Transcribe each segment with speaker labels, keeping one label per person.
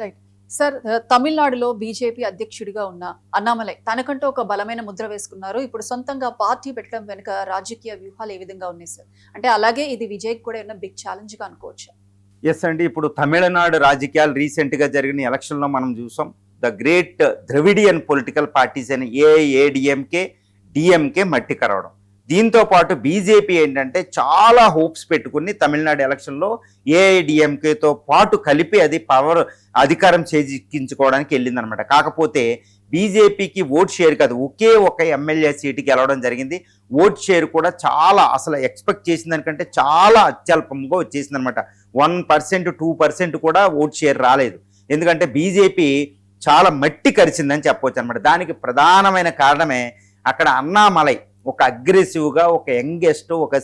Speaker 1: Right. Sir, తమిళనాడులో BJP అధ్యక్షుడిగా ఉన్న అన్నామలై తనకంటూ ఒక బలమైన ముద్ర వేసుకున్నారు. ఇప్పుడు సొంతంగా పార్టీ పెట్టడం వెనుక రాజకీయ వ్యూహాలు ఏ విధంగా ఉన్నాయి సార్? అంటే అలాగే ఇది విజయ్‌కి కూడా ఏమైనా బిగ్ ఛాలెంజ్‌గా అనుకోవచ్చా?
Speaker 2: ఎస్ అండి. ఇప్పుడు తమిళనాడు రాజకీయాలు రీసెంట్‌గా జరిగిన ఎలక్షన్‌లో మనం చూసాం. The great Dravidian political parties అని ఏఐఏడీఎంకే, డీఎంకే మట్టి కరవడం. దీంతో పాటు బీజేపీ ఏంటంటే చాలా హోప్స్ పెట్టుకుని తమిళనాడు ఎలక్షన్లో ఏఐడిఎంకేతో పాటు కలిపి అది అధికారం చేజిక్కించుకోవడానికి వెళ్ళిందనమాట. కాకపోతే బీజేపీకి ఓట్ షేర్ కాదు, ఒకే ఒక ఎమ్మెల్యే సీటుకి గెలవడం జరిగింది. ఓట్ షేర్ కూడా చాలా అసలు ఎక్స్పెక్ట్ చేసిన దానికంటే చాలా అత్యల్పంగా వచ్చేసింది అనమాట. 1%, 2% కూడా ఓట్ షేర్ రాలేదు. ఎందుకంటే బీజేపీ చాలా మట్టి కరిచిందని చెప్పవచ్చు అనమాట. దానికి ప్రధానమైన కారణమే అక్కడ అన్నామలై ఒక అగ్రెసివ్గా, ఒక యంగెస్ట్, ఒక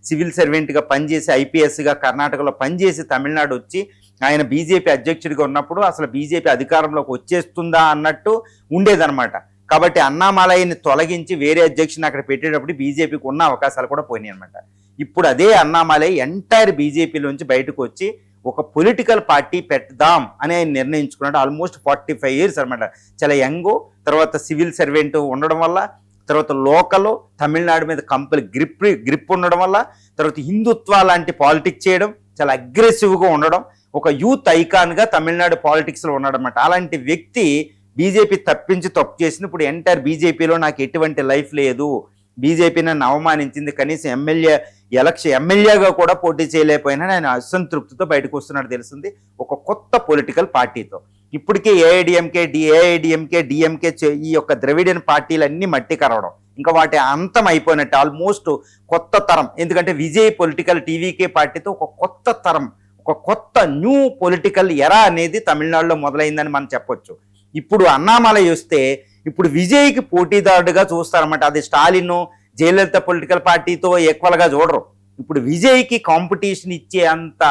Speaker 2: సివిల్ సర్వెంట్గా పనిచేసి ఐపీఎస్గా కర్ణాటకలో పనిచేసి తమిళనాడు వచ్చి ఆయన బీజేపీ అధ్యక్షుడిగా ఉన్నప్పుడు అసలు బీజేపీ అధికారంలోకి వచ్చేస్తుందా అన్నట్టు ఉండేదన్నమాట. కాబట్టి అన్నామలైని తొలగించి వేరే అధ్యక్షుని అక్కడ పెట్టేటప్పుడు బీజేపీకి ఉన్న అవకాశాలు కూడా పోయినాయి అనమాట. ఇప్పుడు అదే అన్నామలై ఎంటైర్ బీజేపీలోంచి బయటకు వచ్చి ఒక పొలిటికల్ పార్టీ పెడదాం అని ఆయన నిర్ణయించుకున్నాడు. ఆల్మోస్ట్ 45 years అనమాట. చాలా యంగ్, తర్వాత సివిల్ సర్వెంట్ ఉండడం వల్ల, తర్వాత లోకల్ తమిళనాడు మీద గ్రిప్ ఉండడం వల్ల, తర్వాత హిందుత్వ లాంటి పాలిటిక్స్ చేయడం, చాలా అగ్రెసివ్గా ఉండడం, ఒక యూత్ ఐకాన్గా తమిళనాడు పాలిటిక్స్లో ఉన్నాడనమాట. అలాంటి వ్యక్తి బీజేపీ తప్పు చేసింది. ఇప్పుడు ఎంటైర్ బీజేపీలో నాకు ఎటువంటి లైఫ్ లేదు, బీజేపీ నన్ను అవమానించింది, కనీసం ఎమ్మెల్యేగా కూడా పోటీ చేయలేకపోయినా ఆయన అసంతృప్తితో బయటకు వస్తున్నాడు తెలిసింది ఒక కొత్త పొలిటికల్ పార్టీతో. ఇప్పటికే ఏఐడిఎంకే, డిఎంకే ఈ యొక్క ద్రవిడియన్ పార్టీలన్నీ మట్టి కరవడం, ఇంకా వాటి అంతం అయిపోయినట్టు. ఆల్మోస్ట్ కొత్త తరం, ఎందుకంటే విజయ్ పొలిటికల్ టీవీకే పార్టీతో ఒక కొత్త తరం, ఒక కొత్త న్యూ పొలిటికల్ ఎరా అనేది తమిళనాడులో మొదలైందని మనం చెప్పొచ్చు. ఇప్పుడు అన్నామలై వస్తే ఇప్పుడు విజయ్కి పోటీదారుడుగా చూస్తారన్నమాట. అది స్టాలిన్, జయలలిత పొలిటికల్ పార్టీతో ఈక్వల్గా చూడరు. ఇప్పుడు విజయ్కి కాంపిటీషన్ ఇచ్చే అంత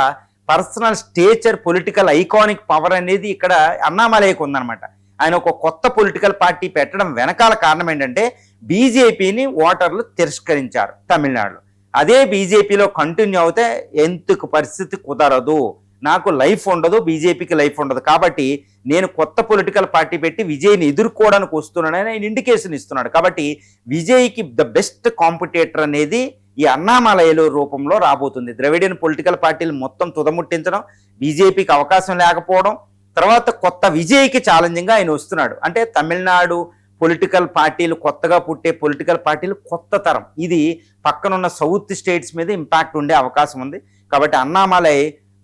Speaker 2: personal stature, political iconic power అనేది ఇక్కడ అన్నామలైకి ఉందన్నమాట. ఆయన ఒక కొత్త పొలిటికల్ పార్టీ పెట్టడం వెనకాల కారణం ఏంటంటే బీజేపీని ఓటర్లు తిరస్కరించారు తమిళనాడులో. అదే బీజేపీలో కంటిన్యూ అవుతే ఎందుకు పరిస్థితి కుదరదు, నాకు లైఫ్ ఉండదు, బీజేపీకి లైఫ్ ఉండదు, కాబట్టి నేను కొత్త పొలిటికల్ పార్టీ పెట్టి విజయ్ని ఎదుర్కోవడానికి వస్తున్నానని ఆయన ఇండికేషన్ ఇస్తున్నాడు. కాబట్టి విజయ్కి ద బెస్ట్ కాంపిటేటర్ అనేది ఈ అన్నామలైలో రూపంలో రాబోతుంది. ద్రవిడియన్ పొలిటికల్ పార్టీలు మొత్తం తుదముట్టించడం, బీజేపీకి అవకాశం లేకపోవడం, తర్వాత కొత్త విజయ్కి ఛాలెంజింగ్గా ఆయన వస్తున్నాడు. అంటే తమిళనాడు పొలిటికల్ పార్టీలు, కొత్తగా పుట్టే పొలిటికల్ పార్టీలు కొత్త తరం, ఇది పక్కనున్న సౌత్ స్టేట్స్ మీద ఇంపాక్ట్ ఉండే అవకాశం ఉంది. కాబట్టి అన్నామలై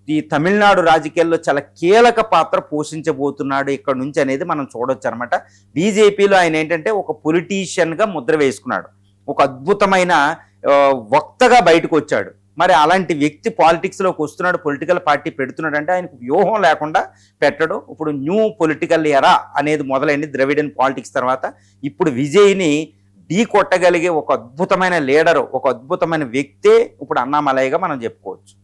Speaker 2: ఈ తమిళనాడు రాజకీయాల్లో చాలా కీలక పాత్ర పోషించబోతున్నాడు ఇక్కడ నుంచి అనేది మనం చూడొచ్చు అనమాట. బీజేపీలో ఆయన ఏంటంటే ఒక పొలిటీషియన్గా ముద్ర వేసుకున్నాడు, ఒక అద్భుతమైన వక్తగా బయటకు వచ్చాడు. మరి అలాంటి వ్యక్తి పాలిటిక్స్లోకి వస్తున్నాడు, పొలిటికల్ పార్టీ పెడుతున్నాడు అంటే ఆయనకు వ్యూహం లేకుండా పెట్టడు. ఇప్పుడు న్యూ పొలిటికల్ ఎరా అనేది మొదలైంది ద్రవిడియన్ పాలిటిక్స్ తర్వాత. ఇప్పుడు విజయ్ని ఢీ కొట్టగలిగే ఒక అద్భుతమైన లీడరు, ఒక అద్భుతమైన వ్యక్తే ఇప్పుడు అన్నామలైగా మనం చెప్పుకోవచ్చు.